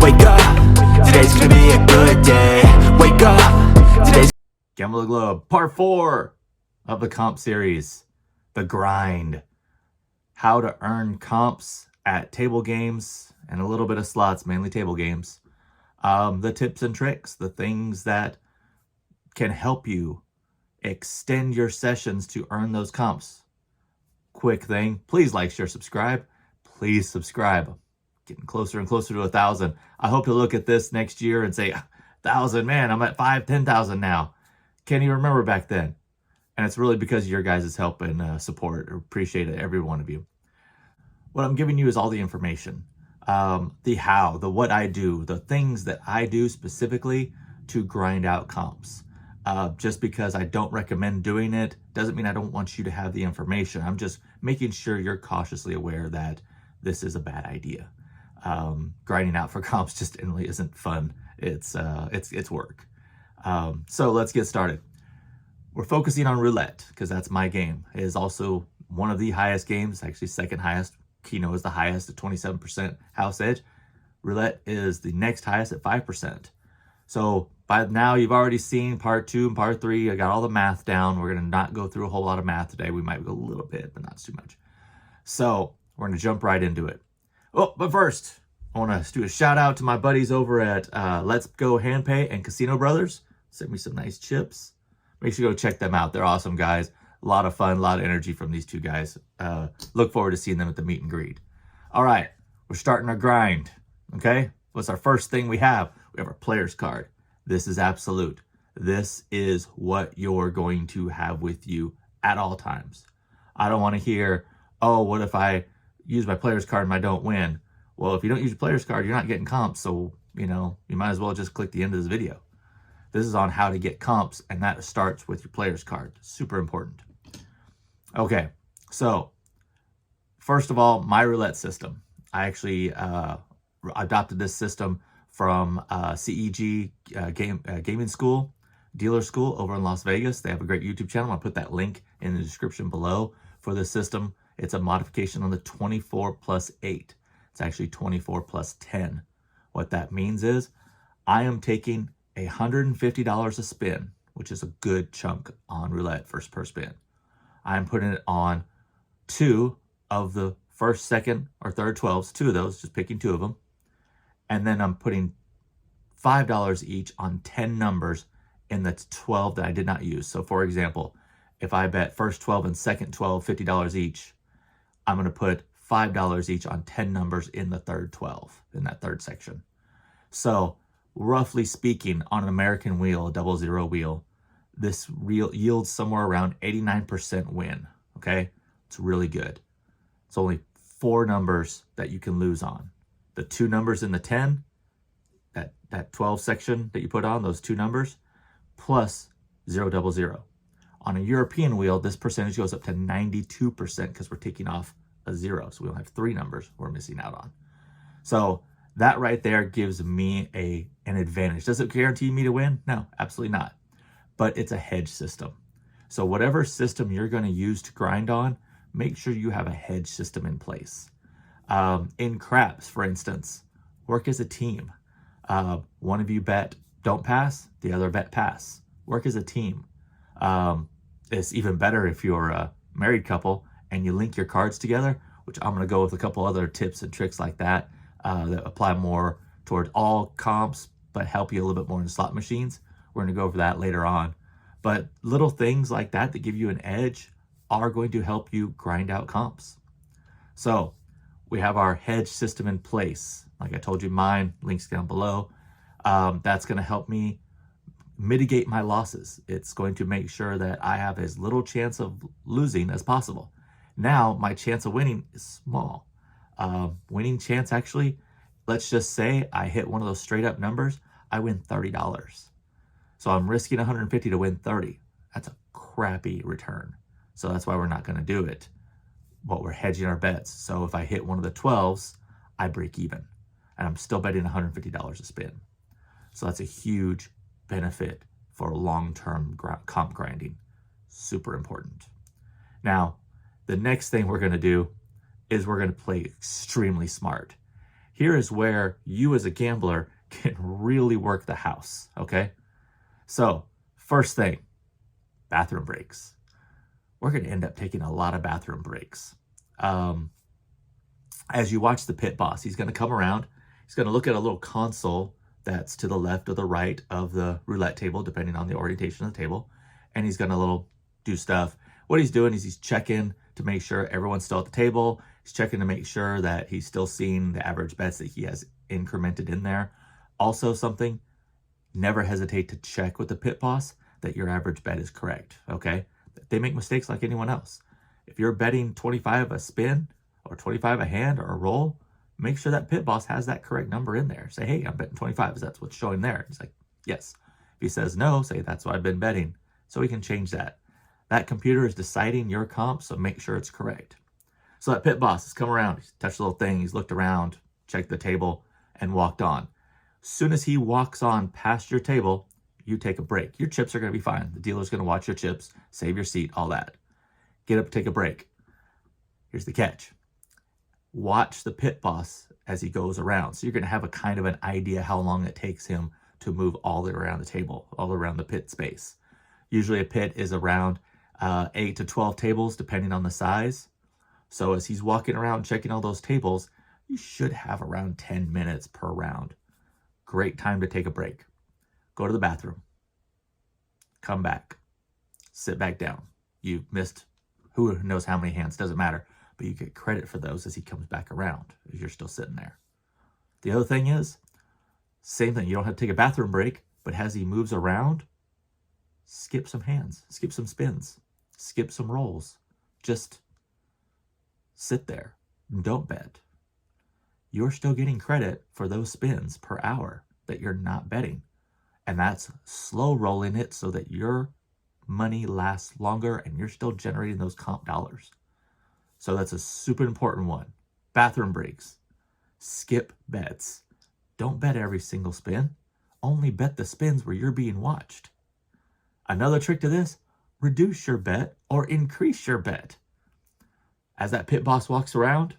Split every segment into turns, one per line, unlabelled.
Wake up, today's gonna be a good day. Wake up, today's
Gamble the Globe, part 4 of the comp series, The Grind. How to earn comps at table games and a little bit of slots, mainly table games. The tips and tricks, the things that can help you extend your sessions to earn those comps. Quick thing, please like, share, subscribe. Please subscribe. Getting closer and closer to 1,000. I hope to look at this next year and say, 1,000, man, I'm at 10,000 now. Can't even remember back then. And it's really because of your guys' help and support. I appreciate it, every one of you. What I'm giving you is all the information. The how, the what I do, the things that I do specifically to grind out comps. Just because I don't recommend doing it doesn't mean I don't want you to have the information. I'm just making sure you're cautiously aware that this is a bad idea. Grinding out for comps just generally isn't fun. It's work. So let's get started. We're focusing on roulette because that's my game. It is also one of the highest games, actually second highest. Keno is the highest at 27% house edge. Roulette is the next highest at 5%. So by now you've already seen part 2 and part 3. I got all the math down. We're going to not go through a whole lot of math today. We might go a little bit, but not too much. So we're going to jump right into it. Oh, but first, I want to do a shout out to my buddies over at Let's Go Handpay and Casino Brothers. Sent me some nice chips. Make sure you go check them out. They're awesome guys. A lot of fun, a lot of energy from these two guys. Look forward to seeing them at the meet and greet. All right, we're starting our grind, okay? What's our first thing we have? We have our player's card. This is absolute. This is what you're going to have with you at all times. I don't want to hear, oh, what if I use my player's card and I don't win? Well, if you don't use your player's card, you're not getting comps. So, you might as well just click the end of this video. This is on how to get comps, and that starts with your player's card. Super important. Okay, so first of all, my roulette system. I actually adopted this system from CEG Gaming School, Dealer School over in Las Vegas. They have a great YouTube channel. I'll put that link in the description below for this system. It's a modification on the 24 plus 8. It's actually 24 plus 10. What that means is I am taking $150 a spin, which is a good chunk on roulette first per spin. I'm putting it on 2 of the first, second, or third 12s, 2 of those, just picking 2 of them. And then I'm putting $5 each on 10 numbers in the 12 that I did not use. So for example, if I bet first 12 and second 12, $50 each, I'm going to put $5 each on 10 numbers in the third 12, in that third section. So roughly speaking, on an American wheel, a 00 wheel, this reel yields somewhere around 89% win, okay? It's really good. It's only 4 numbers that you can lose on. The 2 numbers in the 10, that 12 section that you put on, those 2 numbers, plus 000. On a European wheel, this percentage goes up to 92% because we're taking off a 0. So we only have 3 numbers we're missing out on. So that right there gives me an advantage. Does it guarantee me to win? No, absolutely not. But it's a hedge system. So whatever system you're going to use to grind on, make sure you have a hedge system in place. In craps, for instance, work as a team. One of you bet don't pass, the other bet pass. Work as a team. It's even better if you're a married couple and you link your cards together, which I'm going to go with a couple other tips and tricks like that that apply more toward all comps, but help you a little bit more in slot machines. We're going to go over that later on. But little things like that that give you an edge are going to help you grind out comps. So we have our hedge system in place. Like I told you, mine, links down below. That's going to help me mitigate my losses. It's going to make sure that I have as little chance of losing as possible. Now, my chance of winning is small. Winning chance, actually, let's just say I hit one of those straight up numbers, I win $30. So I'm risking 150 to win 30. That's a crappy return. So that's why we're not going to do it. But we're hedging our bets. So if I hit one of the 12s, I break even. And I'm still betting $150 a spin. So that's a huge benefit for long-term comp grinding. Super important. Now, the next thing we're going to do is we're going to play extremely smart. Here is where you as a gambler can really work the house, okay? So first thing, bathroom breaks. We're going to end up taking a lot of bathroom breaks. As you watch the pit boss, he's going to come around. He's going to look at a little console that's to the left or the right of the roulette table, depending on the orientation of the table. And he's going to do stuff. What he's doing is he's checking to make sure everyone's still at the table. He's checking to make sure that he's still seeing the average bets that he has incremented in there. Also something, never hesitate to check with the pit boss that your average bet is correct, okay? They make mistakes like anyone else. If you're betting 25 a spin or 25 a hand or a roll, make sure that pit boss has that correct number in there. Say, hey, I'm betting 25. Is that what's showing there? He's like, yes. If he says no, say, that's what I've been betting. So we can change that. That computer is deciding your comp, so make sure it's correct. So that pit boss has come around. He's touched the little thing. He's looked around, checked the table, and walked on. As soon as he walks on past your table, you take a break. Your chips are going to be fine. The dealer's going to watch your chips, save your seat, all that. Get up, take a break. Here's the catch. Watch the pit boss as he goes around. So you're going to have a kind of an idea how long it takes him to move all around the table, all around the pit space. Usually a pit is around 8 to 12 tables, depending on the size. So as he's walking around checking all those tables, you should have around 10 minutes per round. Great time to take a break. Go to the bathroom. Come back. Sit back down. You missed who knows how many hands, doesn't matter. But you get credit for those as he comes back around, as you're still sitting there. The other thing is, same thing. You don't have to take a bathroom break, but as he moves around, skip some hands, skip some spins, skip some rolls. Just sit there. Don't bet. You're still getting credit for those spins per hour that you're not betting. And that's slow rolling it so that your money lasts longer and you're still generating those comp dollars. So that's a super important one. Bathroom breaks. Skip bets. Don't bet every single spin. Only bet the spins where you're being watched. Another trick to this, reduce your bet or increase your bet. As that pit boss walks around,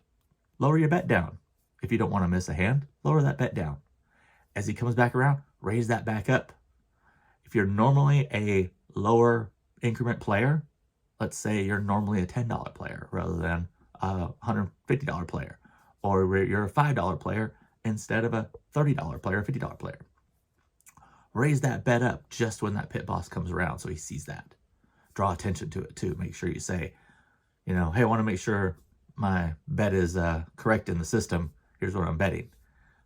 lower your bet down. If you don't want to miss a hand, lower that bet down. As he comes back around, raise that back up. If you're normally a lower increment player, let's say you're normally a $10 player rather than a $150 player, or you're a $5 player instead of a $30 player, $50 player. Raise that bet up just when that pit boss comes around so he sees that. Draw attention to it too. Make sure you say, hey, I want to make sure my bet is correct in the system. Here's what I'm betting.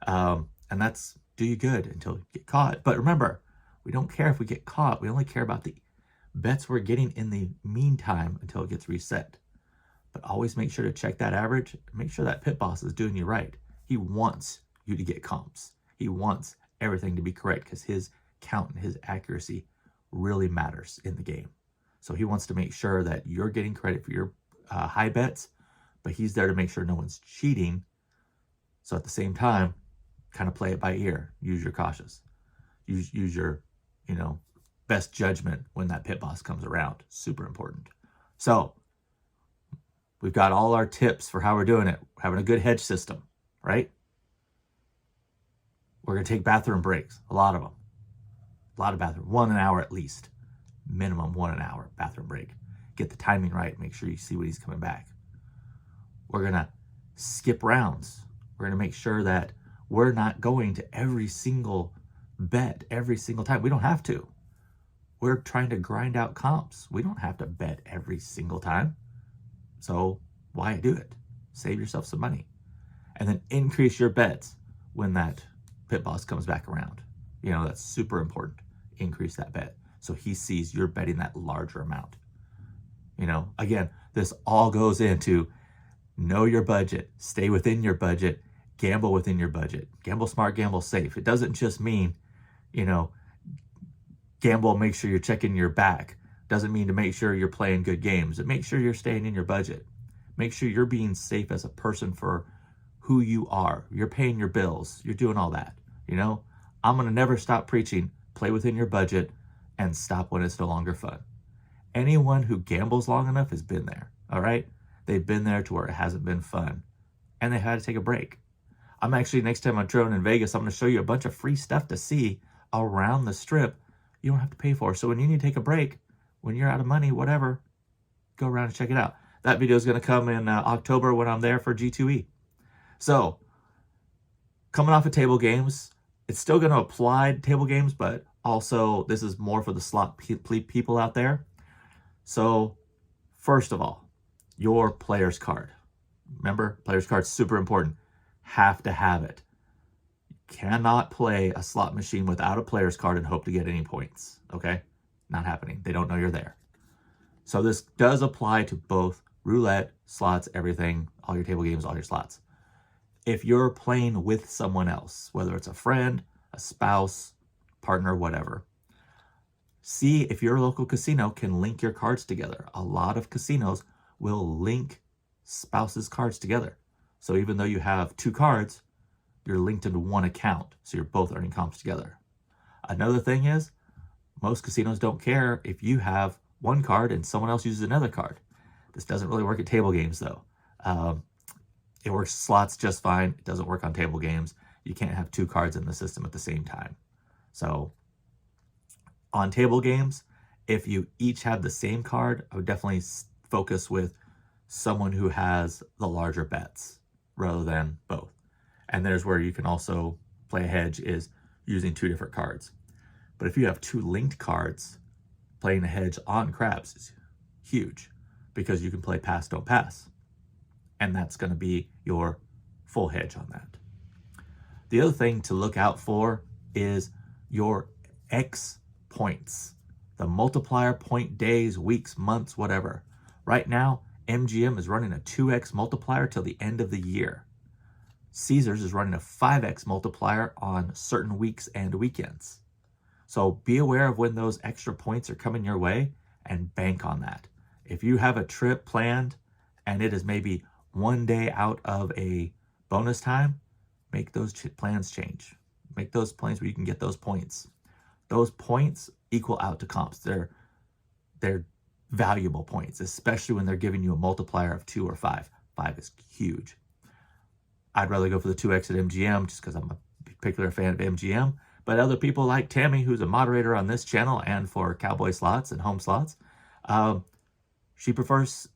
And that's do you good until you get caught. But remember, we don't care if we get caught. We only care about the bets we're getting in the meantime until it gets reset. But always make sure to check that average. Make sure that pit boss is doing you right. He wants you to get comps. He wants everything to be correct because his count and his accuracy really matters in the game. So he wants to make sure that you're getting credit for your high bets, but he's there to make sure no one's cheating. So at the same time, kind of play it by ear. Use your cautious. Use your, best judgment when that pit boss comes around. Super important. So we've got all our tips for how we're doing it. Having a good hedge system, right? We're going to take bathroom breaks. A lot of them. A lot of bathroom. 1 hour at least. Minimum 1 hour bathroom break. Get the timing right. Make sure you see when he's coming back. We're going to skip rounds. We're going to make sure that we're not going to every single bet every single time. We don't have to. We're trying to grind out comps. We don't have to bet every single time. So why do it? Save yourself some money. And then increase your bets when that pit boss comes back around. That's super important. Increase that bet so he sees you're betting that larger amount. Again, this all goes into know your budget, stay within your budget, gamble within your budget. Gamble smart, gamble safe. It doesn't just mean, gamble, make sure you're checking your back. Doesn't mean to make sure you're playing good games. It makes sure you're staying in your budget. Make sure you're being safe as a person for who you are. You're paying your bills. You're doing all that. I'm going to never stop preaching, play within your budget and stop when it's no longer fun. Anyone who gambles long enough has been there. All right. They've been there to where it hasn't been fun and they had to take a break. I'm actually, next time I'm traveling in Vegas, I'm going to show you a bunch of free stuff to see around the strip you don't have to pay for. So when you need to take a break, when you're out of money, whatever, go around and check it out. That video is going to come in October when I'm there for G2E. So coming off of table games, it's still going to apply to table games, but also this is more for the slot people out there. So first of all, your player's card. Remember, player's card is super important. Have to have it. You cannot play a slot machine without a player's card and hope to get any points. Okay? Not happening. They don't know you're there. So this does apply to both roulette, slots, everything, all your table games, all your slots. If you're playing with someone else, whether it's a friend, a spouse, partner, whatever, see if your local casino can link your cards together. A lot of casinos will link spouses' cards together. So even though you have two cards, you're linked into one account. So you're both earning comps together. Another thing is, most casinos don't care if you have one card and someone else uses another card. This doesn't really work at table games though. It works slots just fine. It doesn't work on table games. You can't have two cards in the system at the same time. So on table games, if you each have the same card, I would definitely focus with someone who has the larger bets rather than both. And there's where you can also play a hedge, is using two different cards. But if you have two linked cards, playing a hedge on craps is huge because you can play pass, don't pass. And that's going to be your full hedge on that. The other thing to look out for is your X points, the multiplier point days, weeks, months, whatever. Right now, MGM is running a 2x multiplier till the end of the year. Caesars is running a 5x multiplier on certain weeks and weekends. So be aware of when those extra points are coming your way and bank on that. If you have a trip planned and it is maybe one day out of a bonus time, make those plans change. Make those plans where you can get those points. Those points equal out to comps. They're valuable points, especially when they're giving you a multiplier of 2 or 5. 5 is huge. I'd rather go for the 2x at MGM just because I'm a particular fan of MGM. But other people like Tammy, who's a moderator on this channel and for Cowboy Slots and Home Slots, she prefers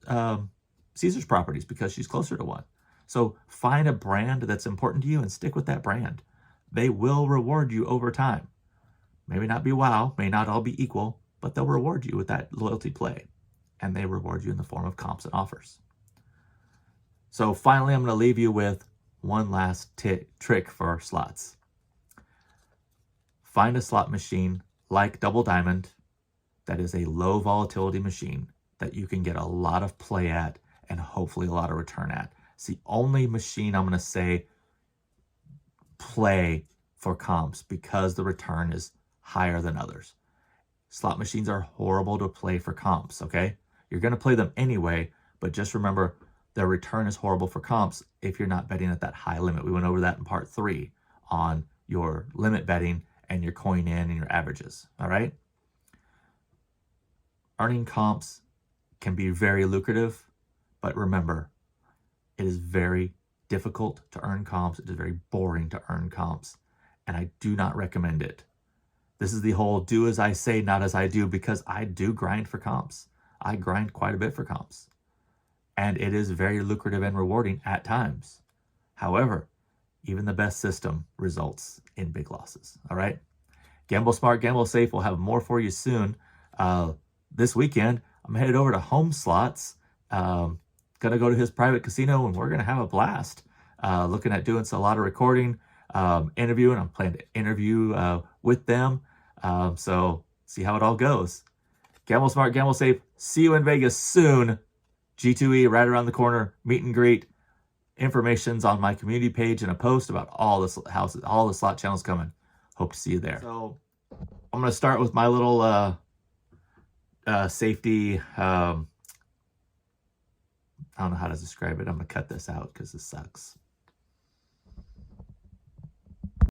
Caesars properties because she's closer to one. So find a brand that's important to you and stick with that brand. They will reward you over time. Maybe not be wow, may not all be equal, but they'll reward you with that loyalty play. And they reward you in the form of comps and offers. So finally, I'm going to leave you with one last trick for slots. Find a slot machine like Double Diamond that is a low volatility machine that you can get a lot of play at and hopefully a lot of return at. It's the only machine I'm going to say play for comps because the return is higher than others. Slot machines are horrible to play for comps, okay? You're going to play them anyway, but just remember their return is horrible for comps if you're not betting at that high limit. We went over that in part 3 on your limit betting and your coin in and your averages, all right? Earning comps can be very lucrative, but remember, it is very difficult to earn comps. It is very boring to earn comps, and I do not recommend it. This is the whole do as I say, not as I do, because I do grind for comps. I grind quite a bit for comps, and it is very lucrative and rewarding at times. However, even the best system results in big losses, all right? Gamble smart, gamble safe. We'll have more for you soon. This weekend, I'm headed over to Home Slots. Gonna go to his private casino, and we're gonna have a blast. Looking at doing a lot of recording, interviewing. I'm planning to interview with them. So see how it all goes. Gamble smart, gamble safe. See you in Vegas soon. G2E right around the corner. Meet and greet. Information's on my community page and a post about all the houses, all the slot channels coming. Hope to see you there. So I'm gonna start with my little safety. I don't know how to describe it. I'm gonna cut this out because this sucks.